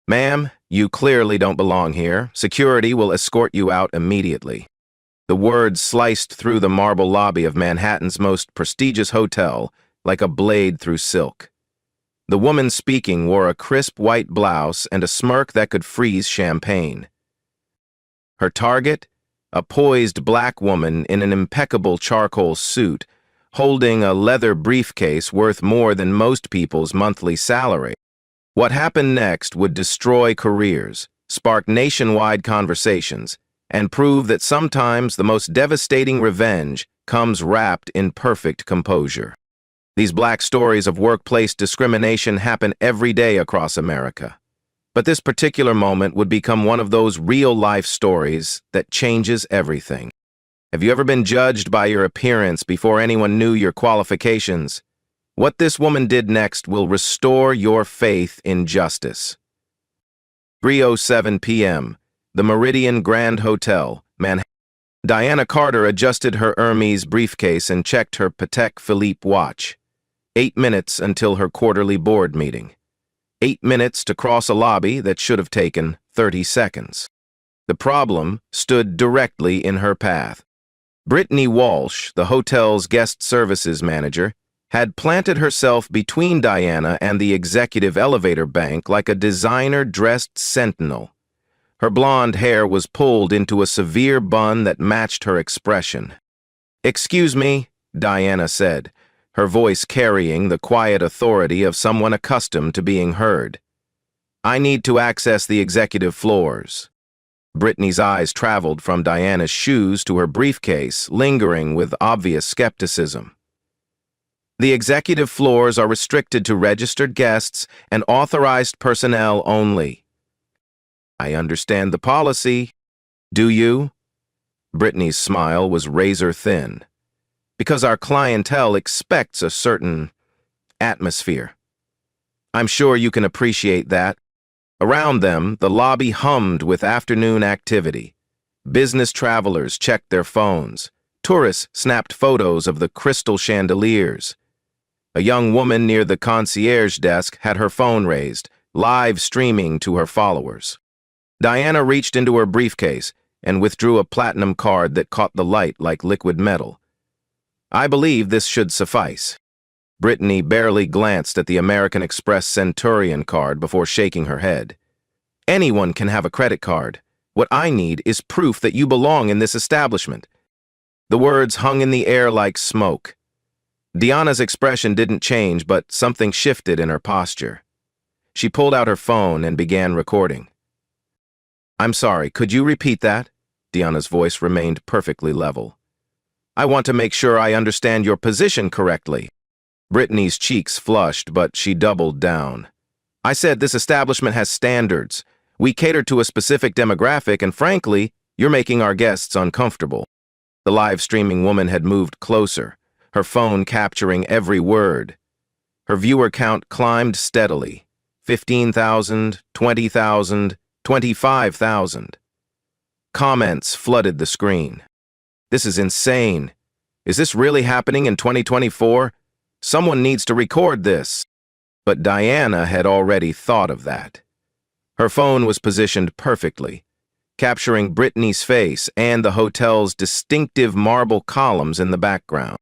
Ma'am, you clearly don't belong here. Security will escort you out immediately. The words sliced through the marble lobby of Manhattan's most prestigious hotel like a blade through silk. The woman speaking wore a crisp white blouse and a smirk that could freeze champagne. Her target? A poised black woman in an impeccable charcoal suit, holding a leather briefcase worth more than most people's monthly salary. What happened next would destroy careers, spark nationwide conversations, and prove that sometimes the most devastating revenge comes wrapped in perfect composure. These black stories of workplace discrimination happen every day across America. But this particular moment would become one of those real-life stories that changes everything. Have you ever been judged by your appearance before anyone knew your qualifications? What this woman did next will restore your faith in justice. 3:07 p.m., the Meridian Grand Hotel, Manhattan. Diana Carter adjusted her Hermes briefcase and checked her Patek Philippe watch. 8 minutes until her quarterly board meeting. 8 minutes to cross a lobby that should have taken 30 seconds. The problem stood directly in her path. Brittany Walsh, the hotel's guest services manager, had planted herself between Diana and the executive elevator bank like a designer-dressed sentinel. Her blonde hair was pulled into a severe bun that matched her expression. "Excuse me," Diana said, her voice carrying the quiet authority of someone accustomed to being heard. "I need to access the executive floors." Brittany's eyes traveled from Diana's shoes to her briefcase, lingering with obvious skepticism. "The executive floors are restricted to registered guests and authorized personnel only." "I understand the policy. Do you?" Brittany's smile was razor thin. "Because our clientele expects a certain atmosphere. I'm sure you can appreciate that." Around them, the lobby hummed with afternoon activity. Business travelers checked their phones. Tourists snapped photos of the crystal chandeliers. A young woman near the concierge desk had her phone raised, live streaming to her followers. Diana reached into her briefcase and withdrew a platinum card that caught the light like liquid metal. "I believe this should suffice." Brittany barely glanced at the American Express Centurion card before shaking her head. "Anyone can have a credit card. What I need is proof that you belong in this establishment." The words hung in the air like smoke. Diana's expression didn't change, but something shifted in her posture. She pulled out her phone and began recording. "I'm sorry, could you repeat that?" Diana's voice remained perfectly level. "I want to make sure I understand your position correctly." Brittany's cheeks flushed, but she doubled down. "I said this establishment has standards. We cater to a specific demographic, and frankly, you're making our guests uncomfortable." The live streaming woman had moved closer, her phone capturing every word. Her viewer count climbed steadily. 15,000, 20,000, 25,000. Comments flooded the screen. "This is insane. Is this really happening in 2024? Someone needs to record this." But Diana had already thought of that. Her phone was positioned perfectly, capturing Brittany's face and the hotel's distinctive marble columns in the background.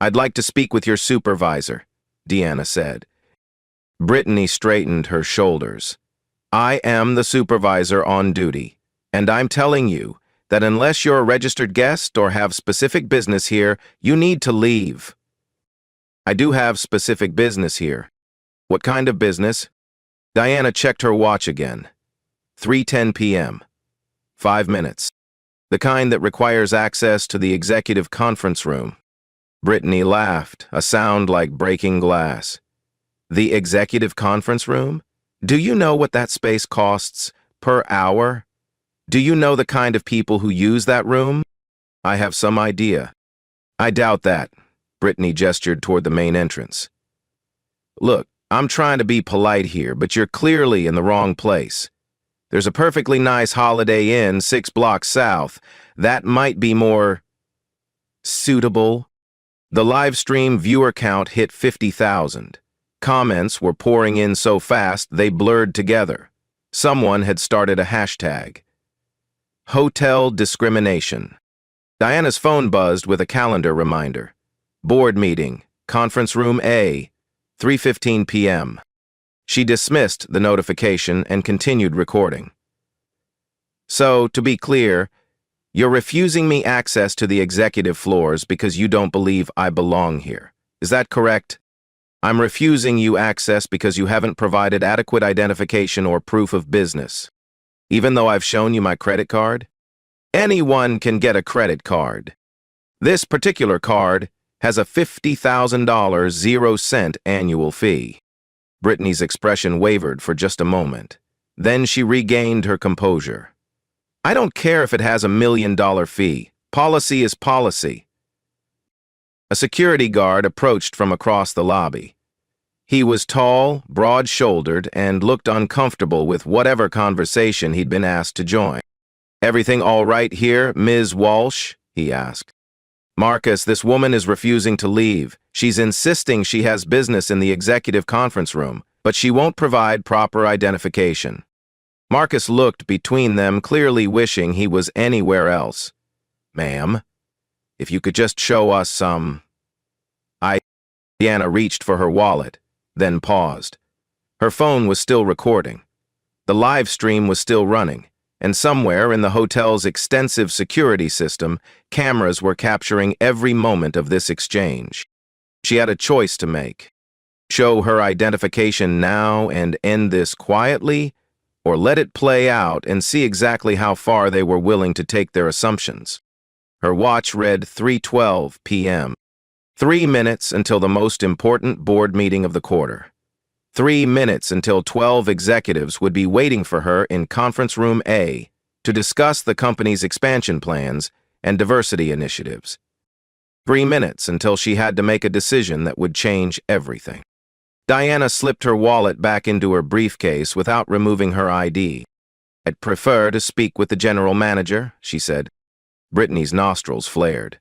"I'd like to speak with your supervisor," Diana said. Brittany straightened her shoulders. "I am the supervisor on duty, and I'm telling you that unless you're a registered guest or have specific business here, you need to leave." "I do have specific business here." "What kind of business?" Diana checked her watch again. 3:10 p.m. 5 minutes. "The kind that requires access to the executive conference room." Brittany laughed, a sound like breaking glass. "The executive conference room? Do you know what that space costs per hour? Do you know the kind of people who use that room?" "I have some idea." "I doubt that." Brittany gestured toward the main entrance. "Look, I'm trying to be polite here, but you're clearly in the wrong place. There's a perfectly nice Holiday Inn 6 blocks south. That might be more suitable." The live stream viewer count hit 50,000. Comments were pouring in so fast they blurred together. Someone had started a hashtag. Hotel discrimination. Diana's phone buzzed with a calendar reminder. Board meeting, conference room A, 3:15 p.m. She dismissed the notification and continued recording. So, to be clear, you're refusing me access to the executive floors because you don't believe I belong here. Is that correct? I'm refusing you access because you haven't provided adequate identification or proof of business. Even though I've shown you my credit card? Anyone can get a credit card. This particular card has a $50,000 0-cent annual fee. Brittany's expression wavered for just a moment. Then she regained her composure. I don't care if it has $1 million fee. Policy is policy. A security guard approached from across the lobby. He was tall, broad-shouldered, and looked uncomfortable with whatever conversation he'd been asked to join. Everything all right here, Ms. Walsh? He asked. Marcus, this woman is refusing to leave. She's insisting she has business in the executive conference room, but she won't provide proper identification. Marcus looked between them, clearly wishing he was anywhere else. Ma'am, if you could just show us some... Diana reached for her wallet, then paused. Her phone was still recording. The live stream was still running, and somewhere in the hotel's extensive security system, cameras were capturing every moment of this exchange. She had a choice to make. Show her identification now and end this quietly, or let it play out and see exactly how far they were willing to take their assumptions. Her watch read 3:12 p.m. 3 minutes until the most important board meeting of the quarter. 3 minutes until 12 executives would be waiting for her in conference room A to discuss the company's expansion plans and diversity initiatives. 3 minutes until she had to make a decision that would change everything. Diana slipped her wallet back into her briefcase without removing her ID. I'd prefer to speak with the general manager, she said. Brittany's nostrils flared.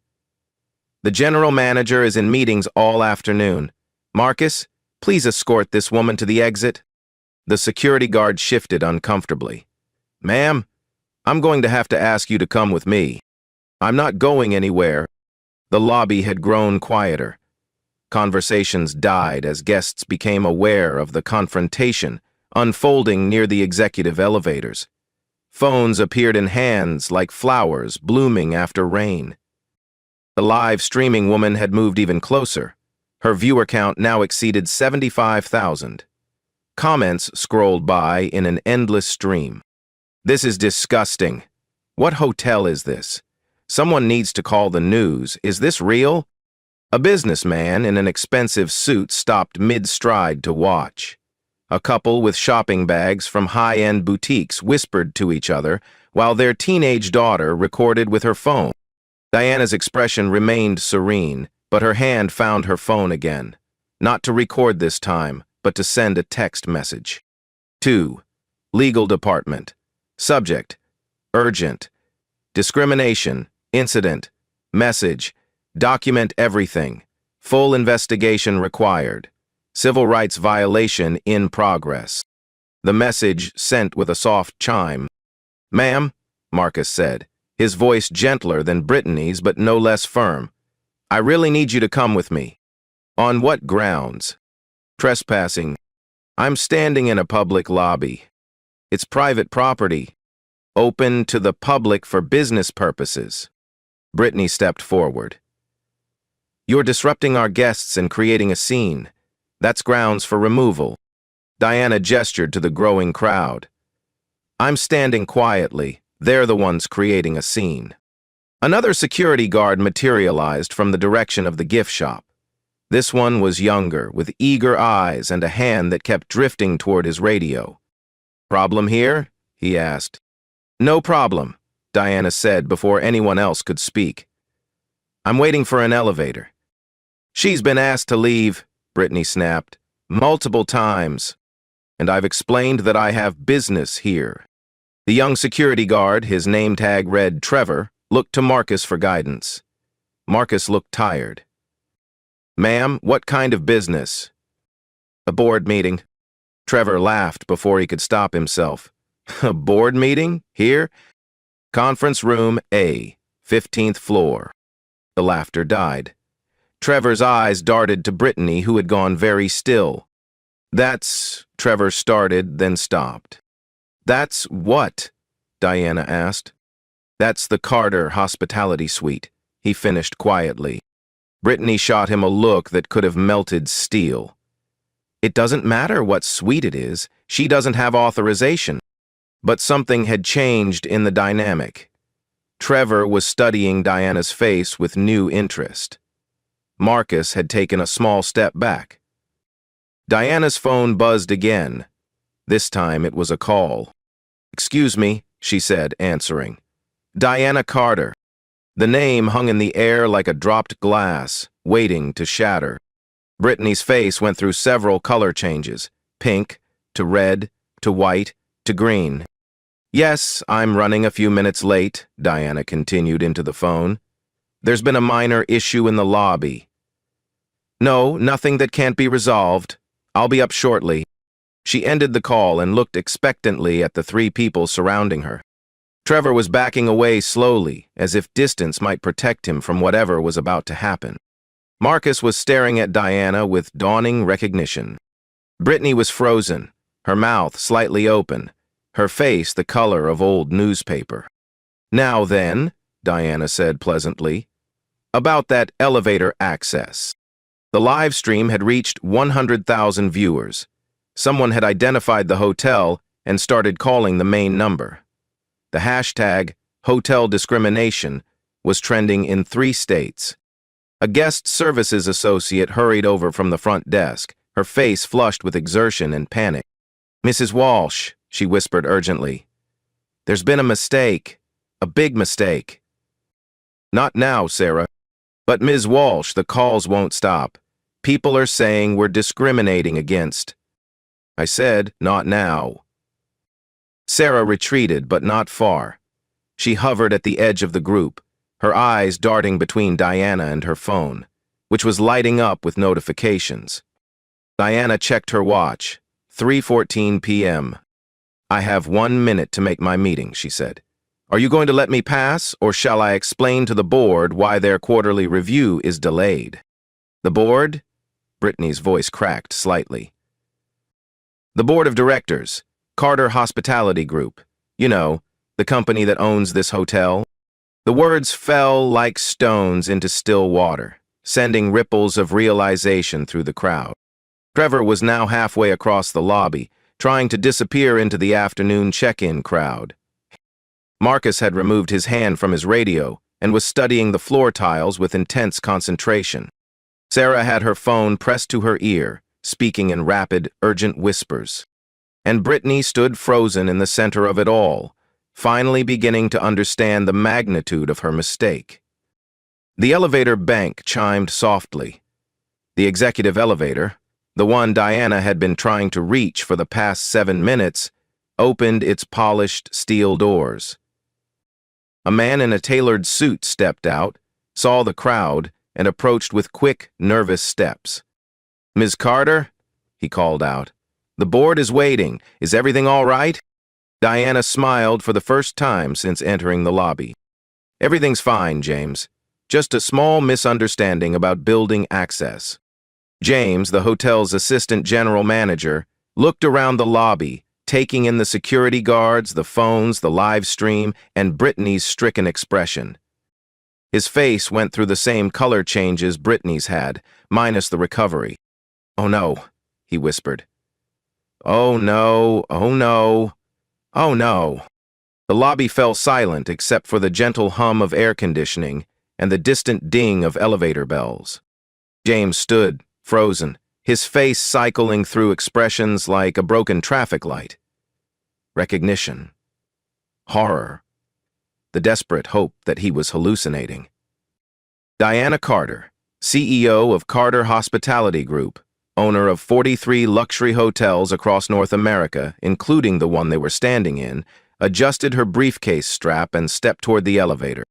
The general manager is in meetings all afternoon. Marcus, please escort this woman to the exit. The security guard shifted uncomfortably. Ma'am, I'm going to have to ask you to come with me. I'm not going anywhere. The lobby had grown quieter. Conversations died as guests became aware of the confrontation unfolding near the executive elevators. Phones appeared in hands like flowers blooming after rain. The live streaming woman had moved even closer. Her viewer count now exceeded 75,000. Comments scrolled by in an endless stream. This is disgusting. What hotel is this? Someone needs to call the news. Is this real? A businessman in an expensive suit stopped mid-stride to watch. A couple with shopping bags from high-end boutiques whispered to each other while their teenage daughter recorded with her phone. Diana's expression remained serene, but her hand found her phone again. Not to record this time, but to send a text message. 2. Legal Department. Subject: urgent. Discrimination. Incident. Message: document everything. Full investigation required. Civil rights violation in progress. The message sent with a soft chime. Ma'am, Marcus said, his voice gentler than Brittany's but no less firm. I really need you to come with me. On what grounds? Trespassing. I'm standing in a public lobby. It's private property. Open to the public for business purposes. Brittany stepped forward. You're disrupting our guests and creating a scene. That's grounds for removal. Diana gestured to the growing crowd. I'm standing quietly. They're the ones creating a scene. Another security guard materialized from the direction of the gift shop. This one was younger, with eager eyes and a hand that kept drifting toward his radio. Problem here? He asked. No problem, Diana said before anyone else could speak. I'm waiting for an elevator. She's been asked to leave, Brittany snapped, multiple times, and I've explained that I have business here. The young security guard, his name tag read Trevor, looked to Marcus for guidance. Marcus looked tired. Ma'am, what kind of business? A board meeting. Trevor laughed before he could stop himself. A board meeting? Here? Conference room A, 15th floor. The laughter died. Trevor's eyes darted to Brittany, who had gone very still. Trevor started, then stopped. That's what? Diana asked. That's the Carter Hospitality Suite, he finished quietly. Brittany shot him a look that could have melted steel. It doesn't matter what suite it is, she doesn't have authorization. But something had changed in the dynamic. Trevor was studying Diana's face with new interest. Marcus had taken a small step back. Diana's phone buzzed again. This time it was a call. "Excuse me," she said, answering. "Diana Carter." The name hung in the air like a dropped glass, waiting to shatter. Brittany's face went through several color changes, pink, to red, to white, to green. "Yes, I'm running a few minutes late," Diana continued into the phone. "There's been a minor issue in the lobby." "No, nothing that can't be resolved. I'll be up shortly." She ended the call and looked expectantly at the three people surrounding her. Trevor was backing away slowly, as if distance might protect him from whatever was about to happen. Marcus was staring at Diana with dawning recognition. Brittany was frozen, her mouth slightly open, her face the color of old newspaper. "Now then," Diana said pleasantly, "about that elevator access." The live stream had reached 100,000 viewers. Someone had identified the hotel and started calling the main number. The hashtag, hotel discrimination, was trending in 3 states. A guest services associate hurried over from the front desk, her face flushed with exertion and panic. "Mrs. Walsh," she whispered urgently, "there's been a mistake, a big mistake." "Not now, Sarah." "But Ms. Walsh, the calls won't stop. People are saying we're discriminating against." "I said, not now." Sarah retreated, but not far. She hovered at the edge of the group, her eyes darting between Diana and her phone, which was lighting up with notifications. Diana checked her watch. 3:14 p.m. "I have 1 minute to make my meeting," she said. "Are you going to let me pass, or shall I explain to the board why their quarterly review is delayed?" "The board?" Brittany's voice cracked slightly. "The board of directors, Carter Hospitality Group. You know, the company that owns this hotel." The words fell like stones into still water, sending ripples of realization through the crowd. Trevor was now halfway across the lobby, trying to disappear into the afternoon check-in crowd. Marcus had removed his hand from his radio and was studying the floor tiles with intense concentration. Sarah had her phone pressed to her ear, speaking in rapid, urgent whispers. And Brittany stood frozen in the center of it all, finally beginning to understand the magnitude of her mistake. The elevator bank chimed softly. The executive elevator, the one Diana had been trying to reach for the past 7 minutes, opened its polished steel doors. A man in a tailored suit stepped out, saw the crowd, and approached with quick, nervous steps. "Ms. Carter?" he called out. "The board is waiting. Is everything all right?" Diana smiled for the first time since entering the lobby. "Everything's fine, James. Just a small misunderstanding about building access." James, the hotel's assistant general manager, looked around the lobby, taking in the security guards, the phones, the live stream, and Brittany's stricken expression. His face went through the same color changes Brittany's had, minus the recovery. "Oh no," he whispered. "Oh no, oh no. Oh no." The lobby fell silent except for the gentle hum of air conditioning and the distant ding of elevator bells. James stood, frozen, his face cycling through expressions like a broken traffic light. Recognition. Horror. The desperate hope that he was hallucinating. Diana Carter, CEO of Carter Hospitality Group, owner of 43 luxury hotels across North America, including the one they were standing in, adjusted her briefcase strap and stepped toward the elevator.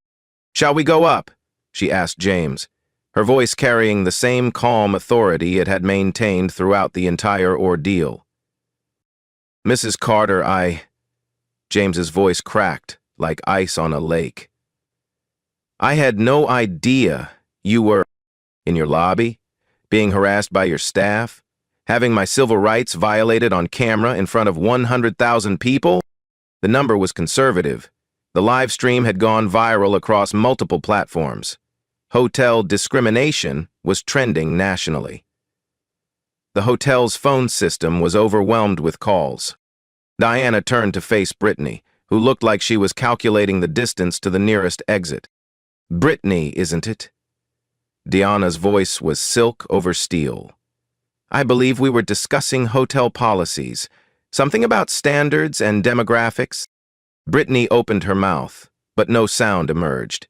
"Shall we go up?" she asked James, her voice carrying the same calm authority it had maintained throughout the entire ordeal. "Mrs. Carter, James's voice cracked like ice on a lake. I had no idea you were in your lobby, being harassed by your staff, having my civil rights violated on camera in front of 100,000 people. The number was conservative. The live stream had gone viral across multiple platforms. Hotel discrimination was trending nationally. The hotel's phone system was overwhelmed with calls. Diana turned to face Brittany, who looked like she was calculating the distance to the nearest exit. Brittany, isn't it? Diana's voice was silk over steel. I believe we were discussing hotel policies, something about standards and demographics. Brittany opened her mouth, but no sound emerged.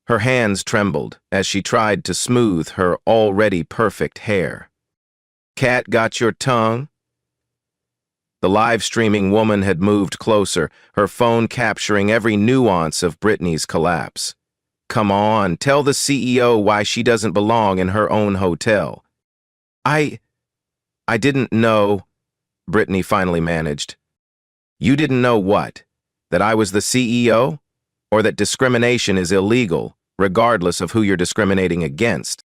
Her hands trembled as she tried to smooth her already perfect hair. Cat got your tongue? The live-streaming woman had moved closer, her phone capturing every nuance of Brittany's collapse. Come on, tell the CEO why she doesn't belong in her own hotel. I didn't know, Brittany finally managed. You didn't know what? That I was the CEO? Or that discrimination is illegal, regardless of who you're discriminating against?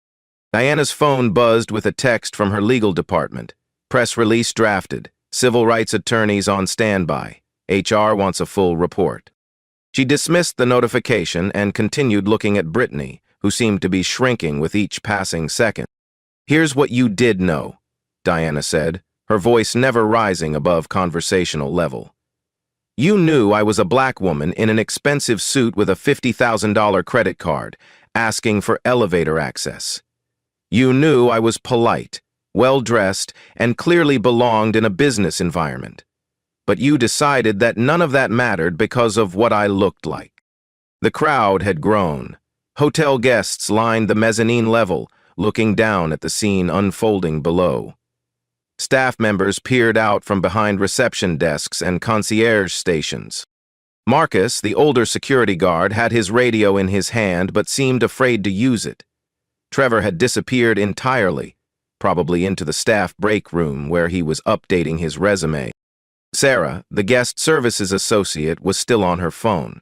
Diana's phone buzzed with a text from her legal department. Press release drafted. Civil rights attorneys on standby. HR wants a full report. She dismissed the notification and continued looking at Brittany, who seemed to be shrinking with each passing second. Here's what you did know, Diana said, her voice never rising above conversational level. You knew I was a black woman in an expensive suit with a $50,000 credit card, asking for elevator access. You knew I was polite, well-dressed, and clearly belonged in a business environment. But you decided that none of that mattered because of what I looked like. The crowd had grown. Hotel guests lined the mezzanine level, looking down at the scene unfolding below. Staff members peered out from behind reception desks and concierge stations. Marcus, the older security guard, had his radio in his hand but seemed afraid to use it. Trevor had disappeared entirely, probably into the staff break room where he was updating his resume. Sarah, the guest services associate, was still on her phone,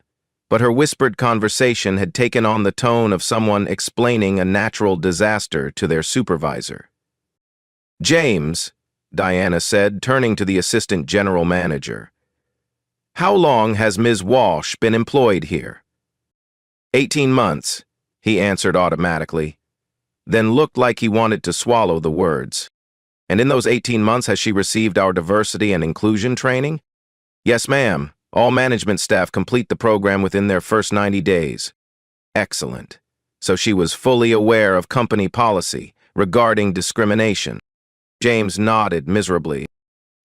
but her whispered conversation had taken on the tone of someone explaining a natural disaster to their supervisor. James, Diana said, turning to the assistant general manager. How long has Ms. Walsh been employed here? 18 months, he answered automatically, then looked like he wanted to swallow the words. And in those 18 months, has she received our diversity and inclusion training? Yes, ma'am. All management staff complete the program within their first 90 days. Excellent. So she was fully aware of company policy regarding discrimination. James nodded miserably.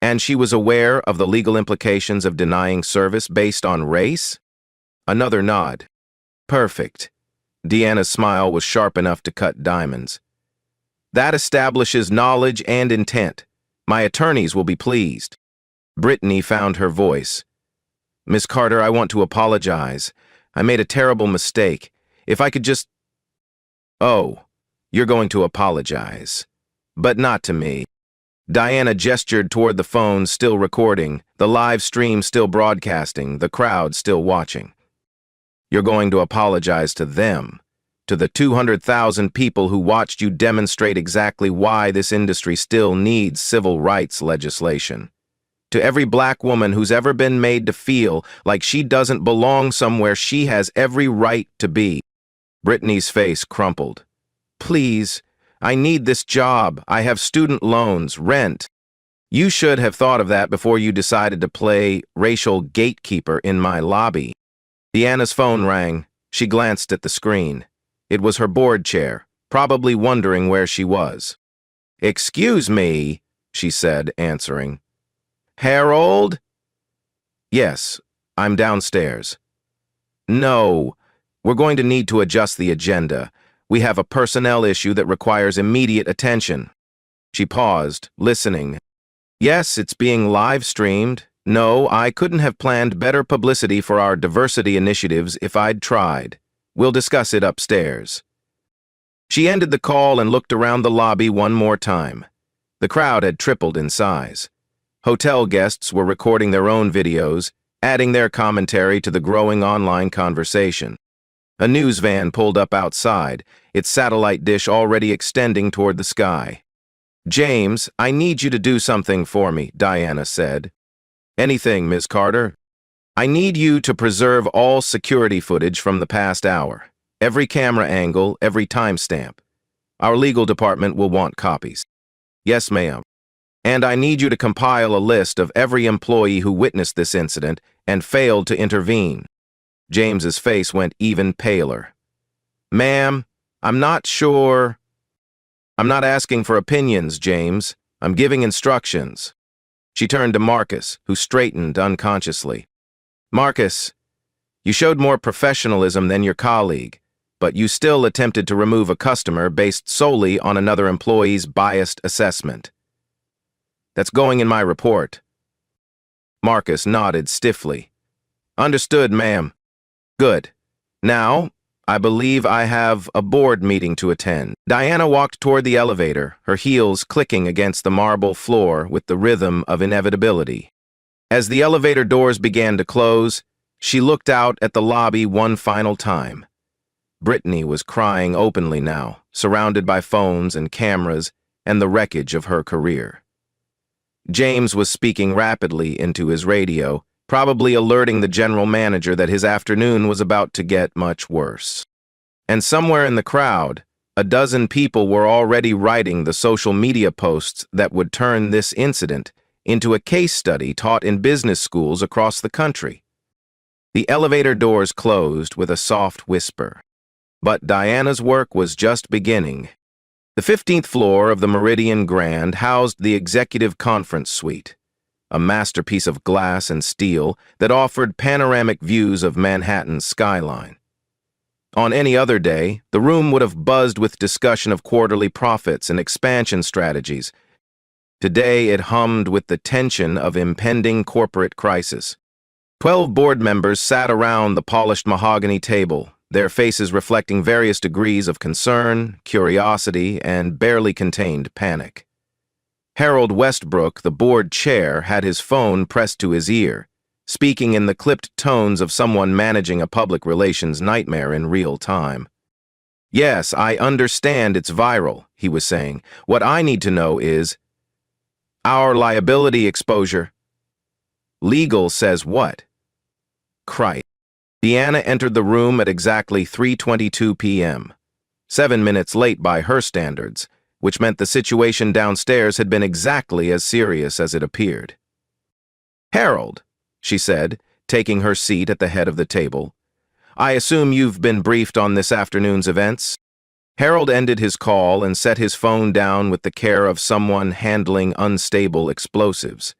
And she was aware of the legal implications of denying service based on race? Another nod. Perfect. Deanna's smile was sharp enough to cut diamonds. That establishes knowledge and intent. My attorneys will be pleased. Brittany found her voice. Miss Carter, I want to apologize. I made a terrible mistake. If I could just... Oh, you're going to apologize. But not to me. Diana gestured toward the phone still recording, the live stream still broadcasting, the crowd still watching. You're going to apologize to them. To the 200,000 people who watched you demonstrate exactly why this industry still needs civil rights legislation. To every black woman who's ever been made to feel like she doesn't belong somewhere she has every right to be. Brittany's face crumpled. Please, I need this job. I have student loans, rent. You should have thought of that before you decided to play racial gatekeeper in my lobby. Deanna's phone rang. She glanced at the screen. It was her board chair, probably wondering where she was. Excuse me, she said, answering. Harold? Yes, I'm downstairs. No, we're going to need to adjust the agenda. We have a personnel issue that requires immediate attention. She paused, listening. Yes, it's being live streamed. No, I couldn't have planned better publicity for our diversity initiatives if I'd tried. We'll discuss it upstairs. She ended the call and looked around the lobby one more time. The crowd had tripled in size. Hotel guests were recording their own videos, adding their commentary to the growing online conversation. A news van pulled up outside, its satellite dish already extending toward the sky. "James, I need you to do something for me," Diana said. "Anything, Ms. Carter." "I need you to preserve all security footage from the past hour. Every camera angle, every timestamp. Our legal department will want copies." "Yes, ma'am." "And I need you to compile a list of every employee who witnessed this incident and failed to intervene." James's face went even paler. "Ma'am, I'm not sure." "I'm not asking for opinions, James. I'm giving instructions." She turned to Marcus, who straightened unconsciously. "Marcus, you showed more professionalism than your colleague, but you still attempted to remove a customer based solely on another employee's biased assessment." "That's going in my report." Marcus nodded stiffly. "Understood, ma'am." "Good. Now, I believe I have a board meeting to attend." Diana walked toward the elevator, her heels clicking against the marble floor with the rhythm of inevitability. As the elevator doors began to close, she looked out at the lobby one final time. Brittany was crying openly now, surrounded by phones and cameras and the wreckage of her career. James was speaking rapidly into his radio, probably alerting the general manager that his afternoon was about to get much worse. And somewhere in the crowd, a dozen people were already writing the social media posts that would turn this incident into a case study taught in business schools across the country. The elevator doors closed with a soft whisper. But Diana's work was just beginning. The 15th floor of the Meridian Grand housed the executive conference suite, a masterpiece of glass and steel that offered panoramic views of Manhattan's skyline. On any other day, the room would have buzzed with discussion of quarterly profits and expansion strategies. Today, it hummed with the tension of impending corporate crisis. 12 board members sat around the polished mahogany table, their faces reflecting various degrees of concern, curiosity, and barely contained panic. Harold Westbrook, the board chair, had his phone pressed to his ear, speaking in the clipped tones of someone managing a public relations nightmare in real time. "Yes, I understand it's viral," he was saying. "What I need to know is our liability exposure." "Legal says what?" "Christ." Diana entered the room at exactly 3:22 p.m., 7 minutes late by her standards, which meant the situation downstairs had been exactly as serious as it appeared. "Harold," she said, taking her seat at the head of the table, "I assume you've been briefed on this afternoon's events?" Harold ended his call and set his phone down with the care of someone handling unstable explosives.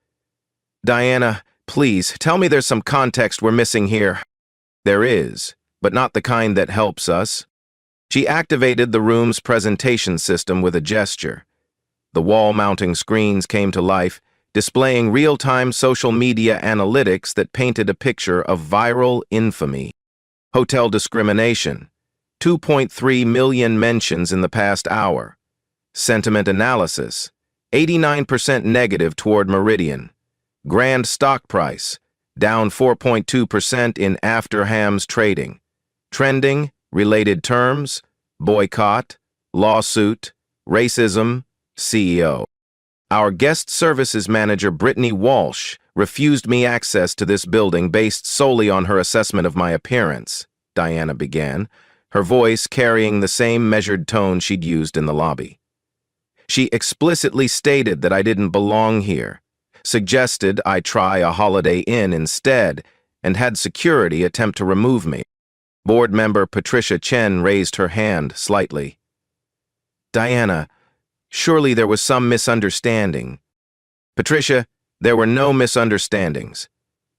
"Diana, please, tell me there's some context we're missing here." "There is, but not the kind that helps us." She activated the room's presentation system with a gesture. The wall-mounting screens came to life, displaying real-time social media analytics that painted a picture of viral infamy. Hotel discrimination, 2.3 million mentions in the past hour. Sentiment analysis, 89% negative toward Meridian. Grand stock price, down 4.2% in after Hams trading. Trending, related terms, boycott, lawsuit, racism, CEO. Our guest services manager, Brittany Walsh, refused me access to this building based solely on her assessment of my appearance, Diana began, her voice carrying the same measured tone she'd used in the lobby. She explicitly stated that I didn't belong here, suggested I try a Holiday Inn instead, and had security attempt to remove me. Board member Patricia Chen raised her hand slightly. "Diana, surely there was some misunderstanding." "Patricia, there were no misunderstandings.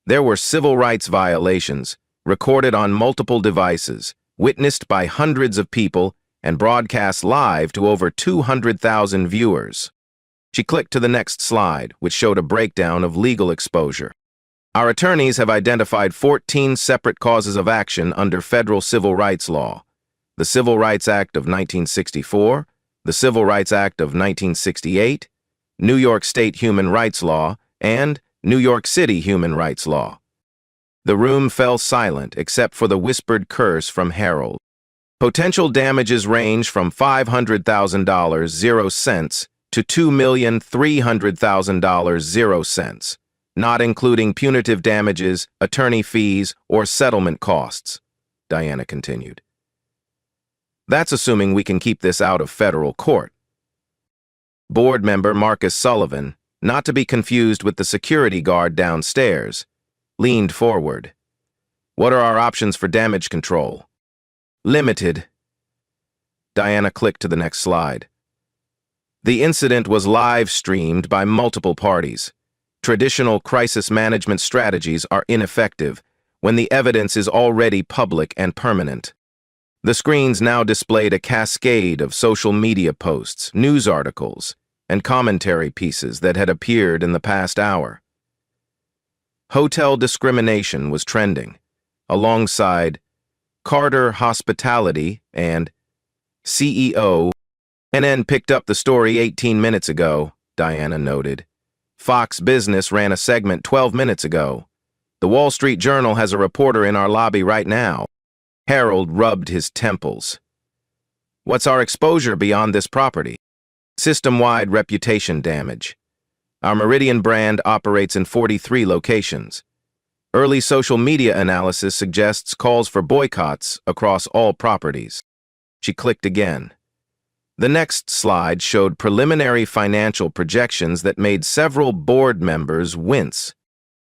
There were civil rights violations, recorded on multiple devices, witnessed by hundreds of people, and broadcast live to over 200,000 viewers." She clicked to the next slide, which showed a breakdown of legal exposure. "Our attorneys have identified 14 separate causes of action under federal civil rights law: the Civil Rights Act of 1964, the Civil Rights Act of 1968, New York State Human Rights Law, and New York City Human Rights Law. The room fell silent except for the whispered curse from Harold. Potential damages range from $500,000, 0 cents, to $2,300,000, 0 cents, not including punitive damages, attorney fees, or settlement costs, Diana continued. That's assuming we can keep this out of federal court. Board member Marcus Sullivan, not to be confused with the security guard downstairs, leaned forward. What are our options for damage control? Limited. Diana clicked to the next slide. The incident was live-streamed by multiple parties. Traditional crisis management strategies are ineffective when the evidence is already public and permanent. The screens now displayed a cascade of social media posts, news articles, and commentary pieces that had appeared in the past hour. Hotel discrimination was trending, alongside Carter Hospitality and CEO. CNN picked up the story 18 minutes ago, Diana noted. Fox Business ran a segment 12 minutes ago. The Wall Street Journal has a reporter in our lobby right now. Harold rubbed his temples. What's our exposure beyond this property? System-wide reputation damage. Our Meridian brand operates in 43 locations. Early social media analysis suggests calls for boycotts across all properties. She clicked again. The next slide showed preliminary financial projections that made several board members wince.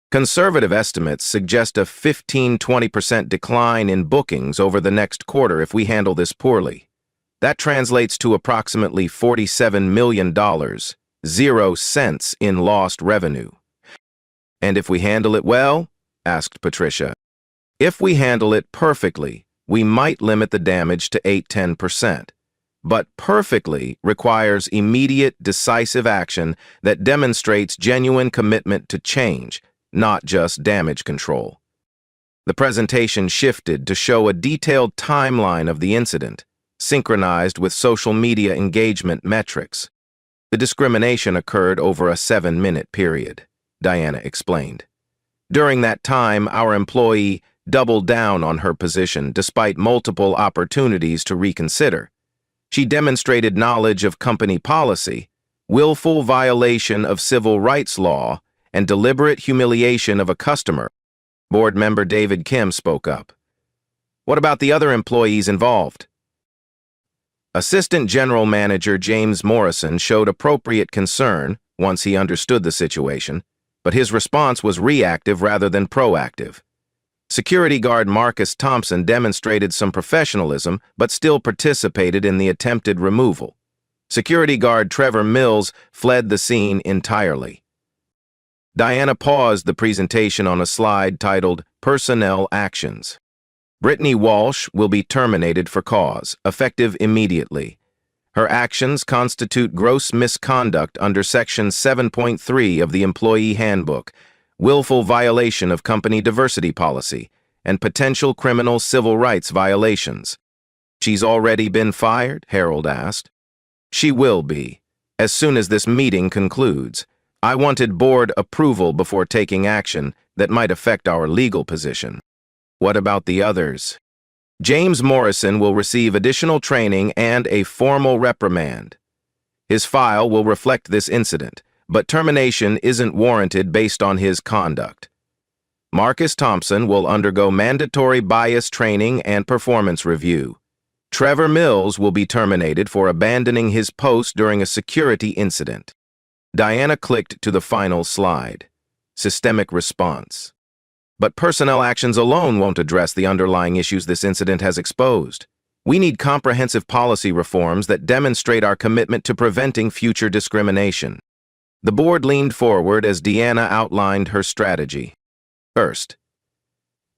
Conservative estimates suggest a 15–20% decline in bookings over the next quarter if we handle this poorly. That translates to approximately $47 million, 0 cents in lost revenue. And if we handle it well? Asked Patricia. If we handle it perfectly, we might limit the damage to 8–10%. But perfectly requires immediate, decisive action that demonstrates genuine commitment to change, not just damage control. The presentation shifted to show a detailed timeline of the incident, synchronized with social media engagement metrics. The discrimination occurred over a 7-minute period, Diana explained. During that time, our employee doubled down on her position despite multiple opportunities to reconsider. She demonstrated knowledge of company policy, willful violation of civil rights law, and deliberate humiliation of a customer. Board member David Kim spoke up. What about the other employees involved? Assistant General Manager James Morrison showed appropriate concern once he understood the situation, but his response was reactive rather than proactive. Security guard Marcus Thompson demonstrated some professionalism but still participated in the attempted removal. Security guard Trevor Mills fled the scene entirely. Diana paused the presentation on a slide titled Personnel Actions. Brittany Walsh will be terminated for cause, effective immediately. Her actions constitute gross misconduct under Section 7.3 of the Employee Handbook, willful violation of company diversity policy, and potential criminal civil rights violations. She's already been fired? Harold asked. She will be, as soon as this meeting concludes. I wanted board approval before taking action that might affect our legal position. What about the others? James Morrison will receive additional training and a formal reprimand. His file will reflect this incident, but termination isn't warranted based on his conduct. Marcus Thompson will undergo mandatory bias training and performance review. Trevor Mills will be terminated for abandoning his post during a security incident. Diana clicked to the final slide. Systemic response. But personnel actions alone won't address the underlying issues this incident has exposed. We need comprehensive policy reforms that demonstrate our commitment to preventing future discrimination. The board leaned forward as Deanna outlined her strategy. First,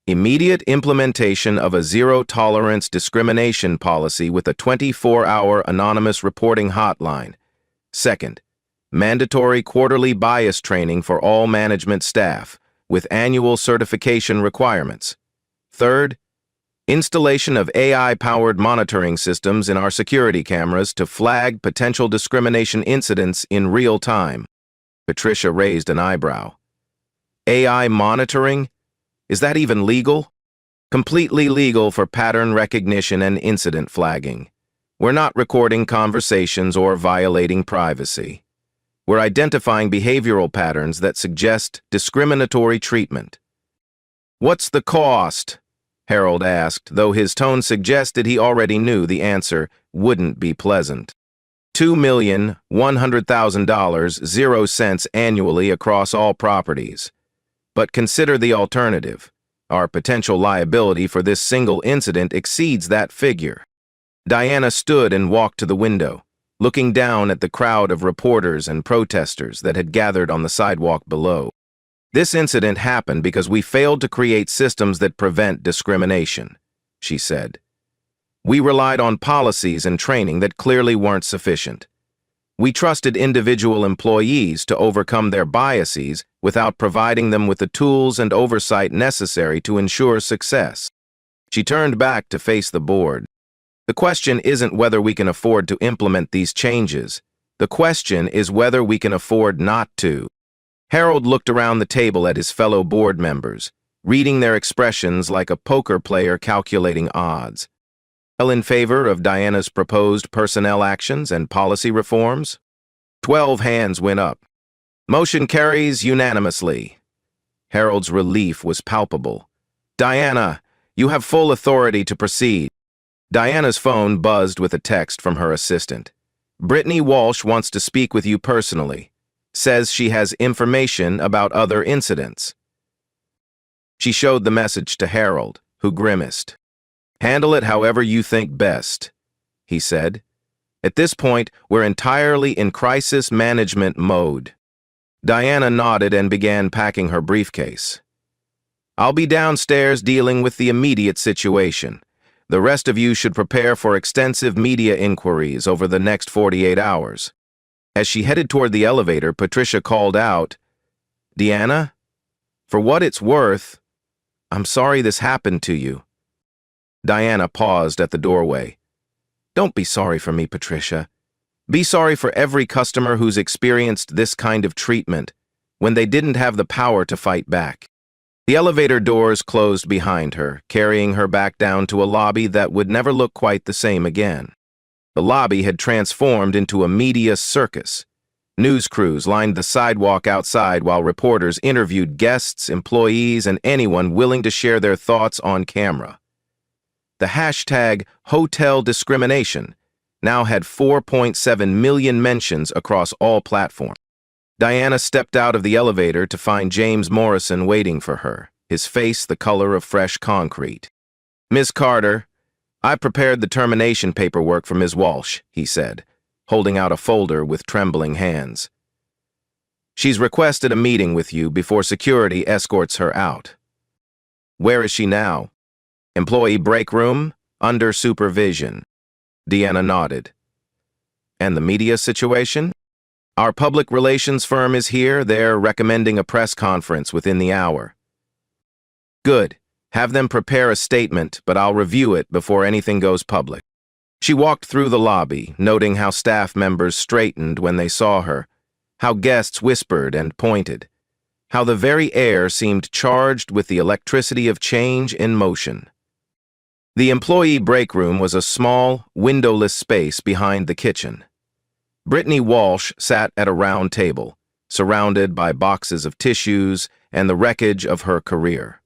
immediate implementation of a zero-tolerance discrimination policy with a 24-hour anonymous reporting hotline. Second, mandatory quarterly bias training for all management staff, with annual certification requirements. Third, installation of AI-powered monitoring systems in our security cameras to flag potential discrimination incidents in real time. Patricia raised an eyebrow. AI monitoring? Is that even legal? Completely legal for pattern recognition and incident flagging. We're not recording conversations or violating privacy. We're identifying behavioral patterns that suggest discriminatory treatment. What's the cost? Harold asked, though his tone suggested he already knew the answer wouldn't be pleasant. $2,100,000, 0 cents annually across all properties. But consider the alternative. Our potential liability for this single incident exceeds that figure. Diana stood and walked to the window, looking down at the crowd of reporters and protesters that had gathered on the sidewalk below. This incident happened because we failed to create systems that prevent discrimination, she said. We relied on policies and training that clearly weren't sufficient. We trusted individual employees to overcome their biases without providing them with the tools and oversight necessary to ensure success. She turned back to face the board. The question isn't whether we can afford to implement these changes. The question is whether we can afford not to. Harold looked around the table at his fellow board members, reading their expressions like a poker player calculating odds. All in favor of Diana's proposed personnel actions and policy reforms? 12 hands went up. Motion carries unanimously. Harold's relief was palpable. Diana, you have full authority to proceed. Diana's phone buzzed with a text from her assistant. Brittany Walsh wants to speak with you personally. Says she has information about other incidents. She showed the message to Harold, who grimaced. Handle it however you think best, he said. At this point, we're entirely in crisis management mode. Diana nodded and began packing her briefcase. I'll be downstairs dealing with the immediate situation. The rest of you should prepare for extensive media inquiries over the next 48 hours. As she headed toward the elevator, Patricia called out, Deanna, for what it's worth, I'm sorry this happened to you. Diana paused at the doorway. Don't be sorry for me, Patricia. Be sorry for every customer who's experienced this kind of treatment when they didn't have the power to fight back. The elevator doors closed behind her, carrying her back down to a lobby that would never look quite the same again. The lobby had transformed into a media circus. News crews lined the sidewalk outside while reporters interviewed guests, employees, and anyone willing to share their thoughts on camera. The hashtag Hotel Discrimination now had 4.7 million mentions across all platforms. Diana stepped out of the elevator to find James Morrison waiting for her, his face the color of fresh concrete. Miss Carter, I prepared the termination paperwork for Ms. Walsh, he said, holding out a folder with trembling hands. She's requested a meeting with you before security escorts her out. Where is she now? Employee break room, under supervision. Deanna nodded. And the media situation? Our public relations firm is here. They're recommending a press conference within the hour. Good. Have them prepare a statement, but I'll review it before anything goes public. She walked through the lobby, noting how staff members straightened when they saw her, how guests whispered and pointed, how the very air seemed charged with the electricity of change in motion. The employee break room was a small, windowless space behind the kitchen. Brittany Walsh sat at a round table, surrounded by boxes of tissues and the wreckage of her career.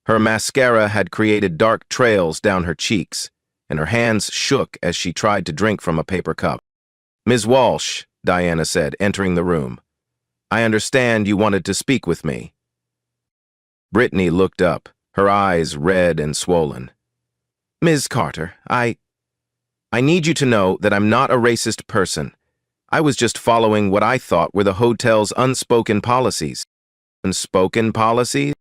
Her mascara had created dark trails down her cheeks, and her hands shook as she tried to drink from a paper cup. Ms. Walsh, Diana said, entering the room. I understand you wanted to speak with me. Brittany looked up, her eyes red and swollen. Ms. Carter, I need you to know that I'm not a racist person. I was just following what I thought were the hotel's unspoken policies. Unspoken policies?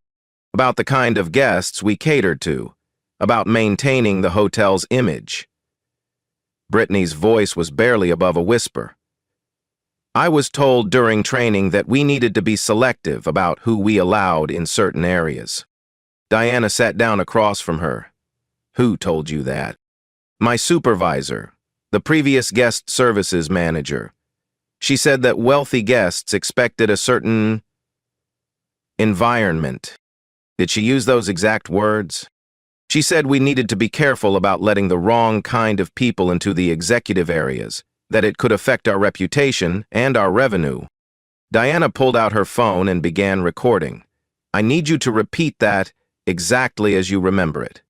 About the kind of guests we catered to. About maintaining the hotel's image. Brittany's voice was barely above a whisper. I was told during training that we needed to be selective about who we allowed in certain areas. Diana sat down across from her. Who told you that? My supervisor, the previous guest services manager. She said that wealthy guests expected a certain environment. Did she use those exact words? She said we needed to be careful about letting the wrong kind of people into the executive areas, that it could affect our reputation and our revenue. Diana pulled out her phone and began recording. I need you to repeat that exactly as you remember it.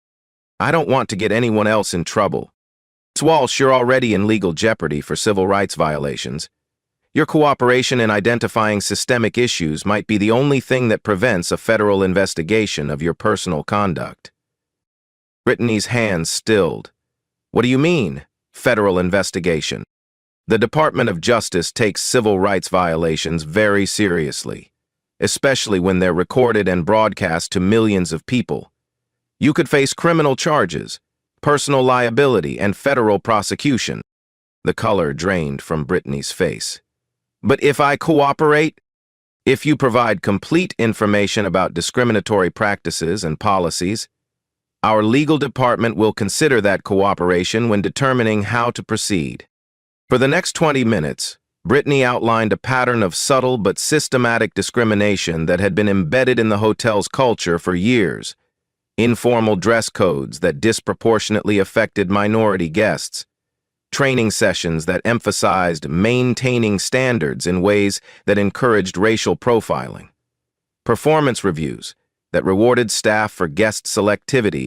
I don't want to get anyone else in trouble. Ms. Walsh, you're already in legal jeopardy for civil rights violations. Your cooperation in identifying systemic issues might be the only thing that prevents a federal investigation of your personal conduct. Brittany's hands stilled. What do you mean, federal investigation? The Department of Justice takes civil rights violations very seriously, especially when they're recorded and broadcast to millions of people. You could face criminal charges, personal liability, and federal prosecution. The color drained from Brittany's face. But if I cooperate? If you provide complete information about discriminatory practices and policies, our legal department will consider that cooperation when determining how to proceed. For the next 20 minutes, Brittany outlined a pattern of subtle but systematic discrimination that had been embedded in the hotel's culture for years. Informal dress codes that disproportionately affected minority guests, training sessions that emphasized maintaining standards in ways that encouraged racial profiling, performance reviews that rewarded staff for guest selectivity.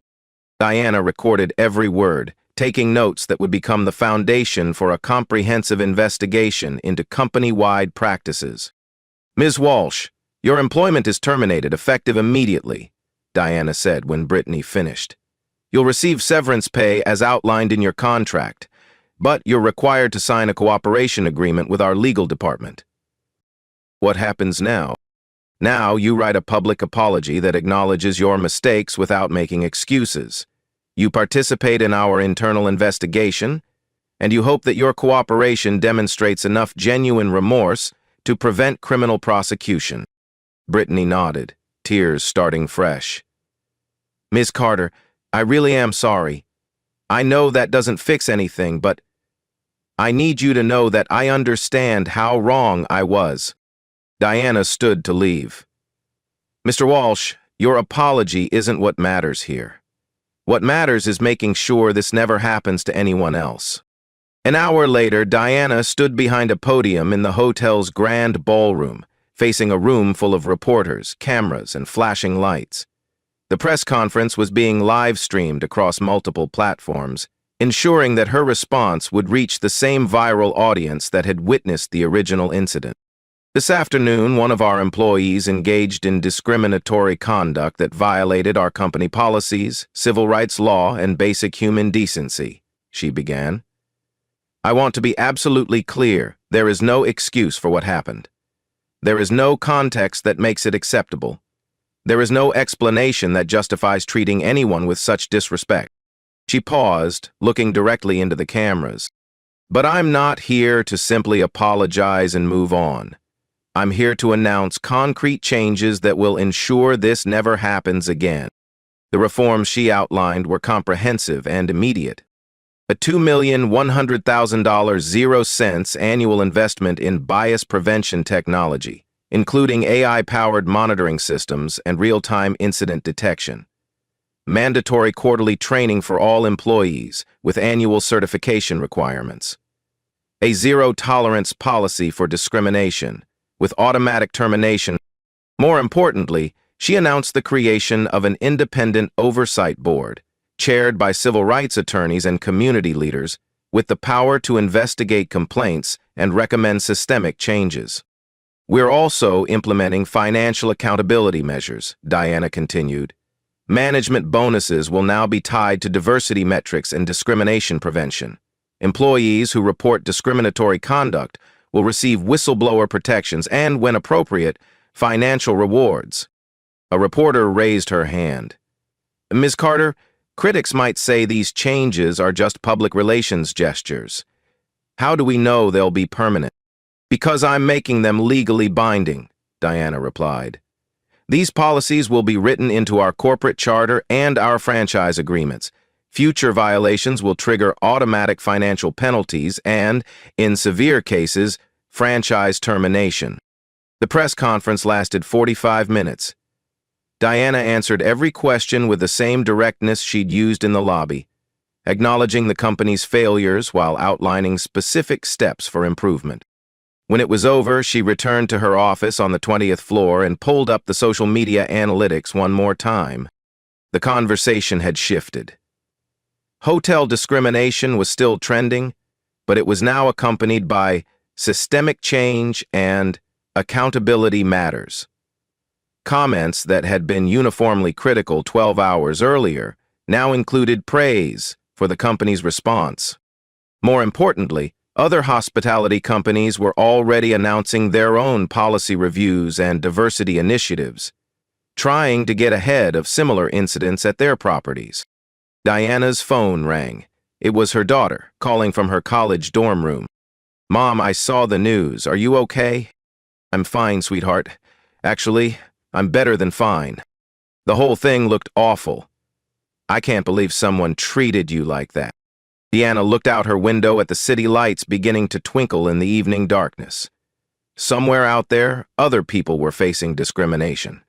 Diana recorded every word, taking notes that would become the foundation for a comprehensive investigation into company-wide practices. Ms. Walsh, your employment is terminated effective immediately, Diana said when Brittany finished. You'll receive severance pay as outlined in your contract, but you're required to sign a cooperation agreement with our legal department. What happens now? Now you write a public apology that acknowledges your mistakes without making excuses. You participate in our internal investigation, and you hope that your cooperation demonstrates enough genuine remorse to prevent criminal prosecution. Brittany nodded, tears starting fresh. Ms. Carter, I really am sorry. I know that doesn't fix anything, but I need you to know that I understand how wrong I was. Diana stood to leave. Mr. Walsh, your apology isn't what matters here. What matters is making sure this never happens to anyone else. An hour later, Diana stood behind a podium in the hotel's grand ballroom, facing a room full of reporters, cameras, and flashing lights. The press conference was being live-streamed across multiple platforms, ensuring that her response would reach the same viral audience that had witnessed the original incident. This afternoon, one of our employees engaged in discriminatory conduct that violated our company policies, civil rights law, and basic human decency, she began. I want to be absolutely clear, there is no excuse for what happened. There is no context that makes it acceptable. There is no explanation that justifies treating anyone with such disrespect. She paused, looking directly into the cameras. But I'm not here to simply apologize and move on. I'm here to announce concrete changes that will ensure this never happens again. The reforms she outlined were comprehensive and immediate. A $2,100,000 0 cents annual investment in bias prevention technology, including AI-powered monitoring systems and real-time incident detection. Mandatory quarterly training for all employees with annual certification requirements. A zero-tolerance policy for discrimination, with automatic termination. More importantly, she announced the creation of an independent oversight board, chaired by civil rights attorneys and community leaders, with the power to investigate complaints and recommend systemic changes. We're also implementing financial accountability measures, Diana continued. Management bonuses will now be tied to diversity metrics and discrimination prevention. Employees who report discriminatory conduct will receive whistleblower protections and, when appropriate, financial rewards. A reporter raised her hand. Ms. Carter, critics might say these changes are just public relations gestures. How do we know they'll be permanent? Because I'm making them legally binding, Diana replied. These policies will be written into our corporate charter and our franchise agreements. Future violations will trigger automatic financial penalties and, in severe cases, franchise termination. The press conference lasted 45 minutes. Diana answered every question with the same directness she'd used in the lobby, acknowledging the company's failures while outlining specific steps for improvement. When it was over, she returned to her office on the 20th floor and pulled up the social media analytics one more time. The conversation had shifted. Hotel discrimination was still trending, but it was now accompanied by systemic change and accountability matters. Comments that had been uniformly critical 12 hours earlier now included praise for the company's response. More importantly, other hospitality companies were already announcing their own policy reviews and diversity initiatives, trying to get ahead of similar incidents at their properties. Diana's phone rang. It was her daughter, calling from her college dorm room. "Mom, I saw the news. Are you okay?" "I'm fine, sweetheart. Actually, I'm better than fine. The whole thing looked awful. I can't believe someone treated you like that." Diana looked out her window at the city lights beginning to twinkle in the evening darkness. Somewhere out there, other people were facing discrimination.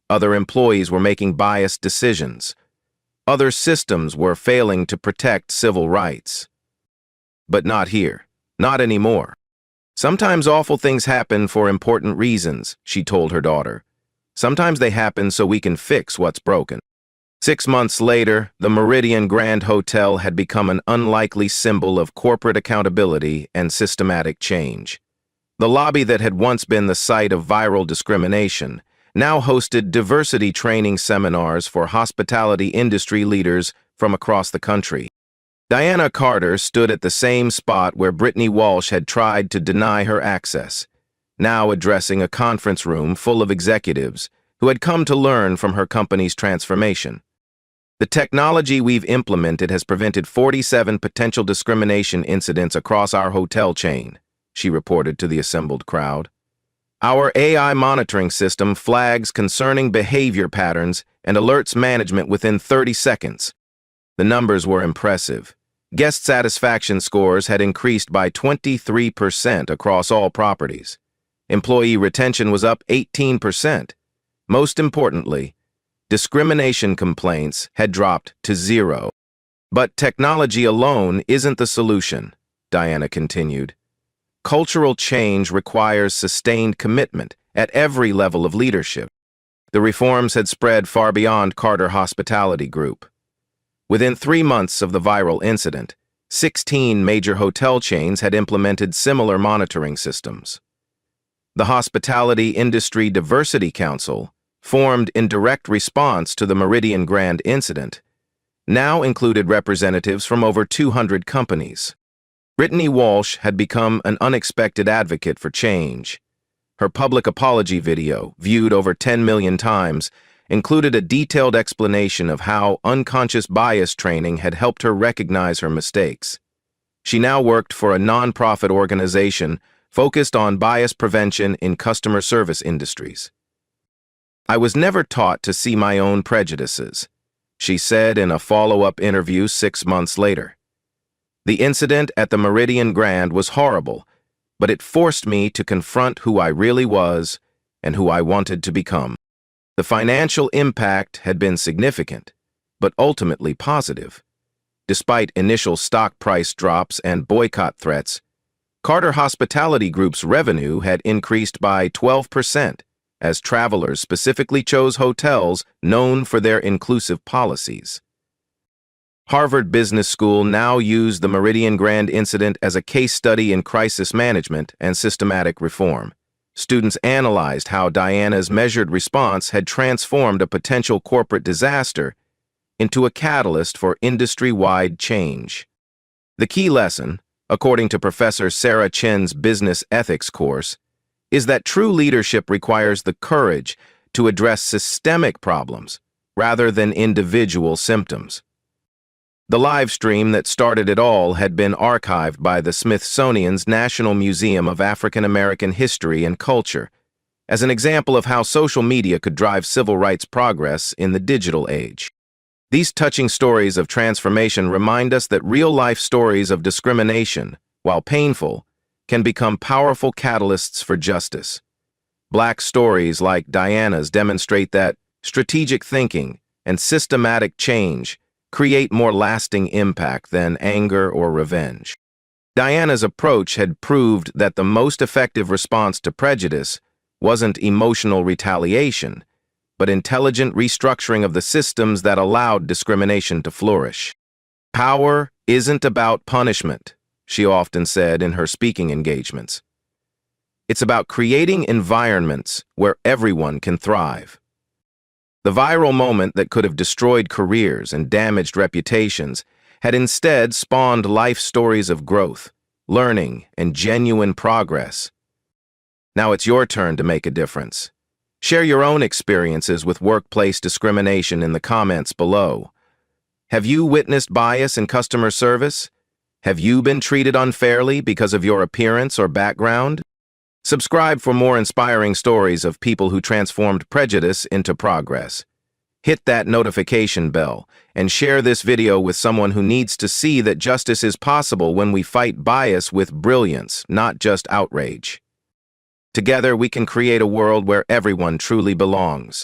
Other employees were making biased decisions. Other systems were failing to protect civil rights. But not here. Not anymore. "Sometimes awful things happen for important reasons," she told her daughter. "Sometimes they happen so we can fix what's broken." 6 months later, the Meridian Grand Hotel had become an unlikely symbol of corporate accountability and systematic change. The lobby that had once been the site of viral discrimination now hosted diversity training seminars for hospitality industry leaders from across the country. Diana Carter stood at the same spot where Brittany Walsh had tried to deny her access, now addressing a conference room full of executives who had come to learn from her company's transformation. "The technology we've implemented has prevented 47 potential discrimination incidents across our hotel chain," she reported to the assembled crowd. "Our AI monitoring system flags concerning behavior patterns and alerts management within 30 seconds. The numbers were impressive. Guest satisfaction scores had increased by 23% across all properties. Employee retention was up 18%. Most importantly, discrimination complaints had dropped to 0. But technology alone isn't the solution," Diana continued. "Cultural change requires sustained commitment at every level of leadership." The reforms had spread far beyond Carter Hospitality Group. Within 3 months of the viral incident, 16 major hotel chains had implemented similar monitoring systems. The Hospitality Industry Diversity Council, formed in direct response to the Meridian Grand incident, now included representatives from over 200 companies. Brittany Walsh had become an unexpected advocate for change. Her public apology video, viewed over 10 million times, included a detailed explanation of how unconscious bias training had helped her recognize her mistakes. She now worked for a nonprofit organization focused on bias prevention in customer service industries. "I was never taught to see my own prejudices," she said in a follow-up interview 6 months later. "The incident at the Meridian Grand was horrible, but it forced me to confront who I really was and who I wanted to become." The financial impact had been significant, but ultimately positive. Despite initial stock price drops and boycott threats, Carter Hospitality Group's revenue had increased by 12%, as travelers specifically chose hotels known for their inclusive policies. Harvard Business School now used the Meridian Grand incident as a case study in crisis management and systematic reform. Students analyzed how Diana's measured response had transformed a potential corporate disaster into a catalyst for industry-wide change. The key lesson, according to Professor Sarah Chen's business ethics course, is that true leadership requires the courage to address systemic problems rather than individual symptoms. The live stream that started it all had been archived by the Smithsonian's National Museum of African American History and Culture as an example of how social media could drive civil rights progress in the digital age. These touching stories of transformation remind us that real-life stories of discrimination, while painful, can become powerful catalysts for justice. Black stories like Diana's demonstrate that strategic thinking, and systematic change create more lasting impact than anger or revenge. Diana's approach had proved that the most effective response to prejudice wasn't emotional retaliation, but intelligent restructuring of the systems that allowed discrimination to flourish. Power isn't about punishment, she often said in her speaking engagements. It's about creating environments where everyone can thrive. The viral moment that could have destroyed careers and damaged reputations had instead spawned life stories of growth, learning, and genuine progress. Now it's your turn to make a difference. Share your own experiences with workplace discrimination in the comments below. Have you witnessed bias in customer service? Have you been treated unfairly because of your appearance or background? Subscribe for more inspiring stories of people who transformed prejudice into progress. Hit that notification bell and share this video with someone who needs to see that justice is possible when we fight bias with brilliance, not just outrage. Together, we can create a world where everyone truly belongs.